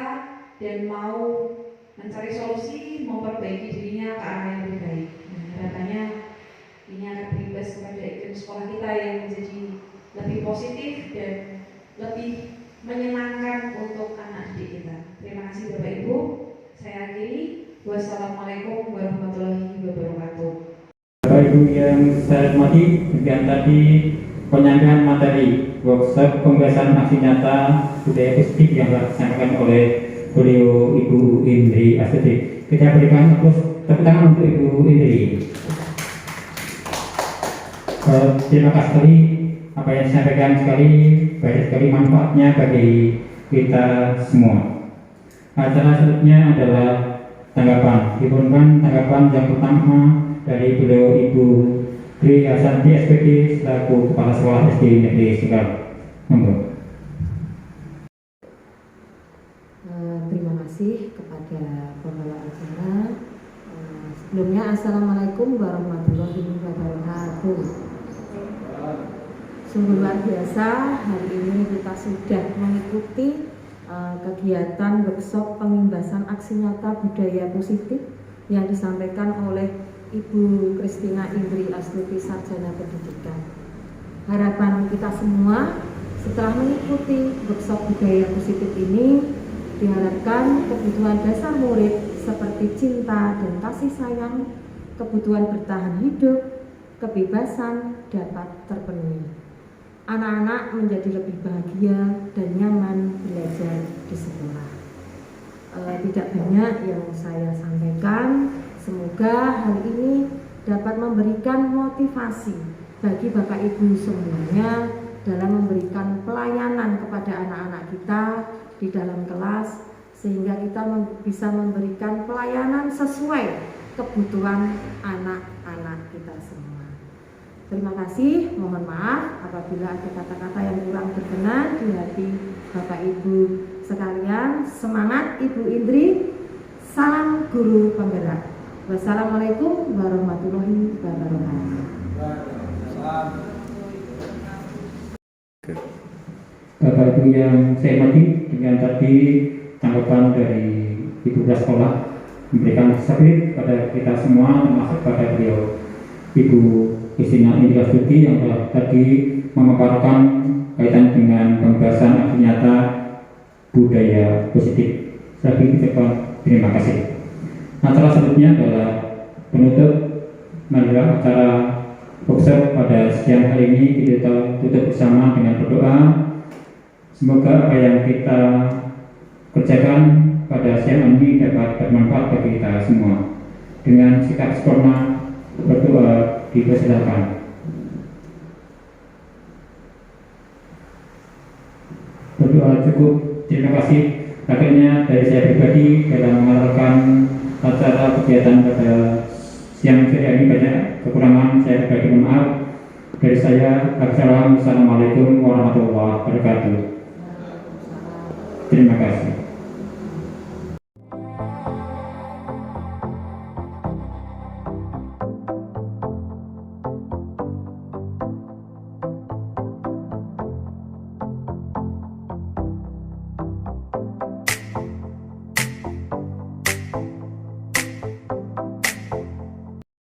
dan mau mencari solusi, memperbaiki dirinya ke arah yang lebih baik. Nah, harapannya ini akan berimbas kepada iklim sekolah kita yang menjadi lebih positif dan lebih menyenangkan untuk anak didik kita. Terima kasih Bapak Ibu. Saya akhiri. Wassalamualaikum warahmatullahi wabarakatuh. Bapak Ibu yang saya hormati, demikian tadi penyampaian materi workshop pembahasan aksi nyata budaya positif yang telah disampaikan oleh beliau Ibu Indri Astuti. Kita berikan tepuk tangan untuk Ibu Indri. Terima kasih sekali apa yang disampaikan, sekali banyak sekali manfaatnya bagi kita semua. Acara selanjutnya adalah tanggapan. Diberikan tanggapan yang pertama dari beliau Ibu Dwi Hasanti SPD selaku Kepala Sekolah SD Negeri Singkar. Monggo. Terima kasih kepada pembawa acara. Sebelumnya Assalamualaikum warahmatullahi wabarakatuh. Sungguh luar biasa, hari ini kita sudah mengikuti kegiatan workshop pengimbasan aksi nyata budaya positif yang disampaikan oleh Ibu Christina Indri Astuti, Sarjana Pendidikan. Harapan kita semua setelah mengikuti workshop budaya positif ini, diharapkan kebutuhan dasar murid seperti cinta dan kasih sayang, kebutuhan bertahan hidup, kebebasan dapat terpenuhi. Anak-anak menjadi lebih bahagia dan nyaman belajar di sekolah. Tidak banyak yang saya sampaikan. Semoga hal ini dapat memberikan motivasi bagi Bapak Ibu semuanya dalam memberikan pelayanan kepada anak-anak kita di dalam kelas, sehingga kita bisa memberikan pelayanan sesuai kebutuhan anak-anak kita semua. Terima kasih, mohon maaf apabila ada kata-kata yang kurang berkenan di hati Bapak Ibu sekalian. Semangat Ibu Indri, salam guru penggerak. Wassalamualaikum warahmatullahi wabarakatuh. Bapak Ibu yang saya hormati, dengan tadi tanggapan dari Ibu Kepala Sekolah memberikan sabit pada kita semua, termasuk pada beliau Ibu Christina Indri Astuti yang telah tadi memaparkan kaitan dengan pembahasan aksi nyata budaya positif. Saya ucapkan terima kasih. Acara selanjutnya adalah penutup adalah acara workshop pada siang hari ini. Kita tutup bersama dengan berdoa. Semoga apa yang kita kerjakan pada siang ini dapat bermanfaat bagi kita semua. Dengan sikap sempurna berdoa dipersilakan. Berdoa cukup. Terima kasih. Akhirnya dari saya pribadi dalam mengaturkan acara kegiatan pada siang hari ini banyak kekurangan, saya pribadi mohon maaf. Dari saya, Assalamualaikum warahmatullahi wabarakatuh. Terima kasih.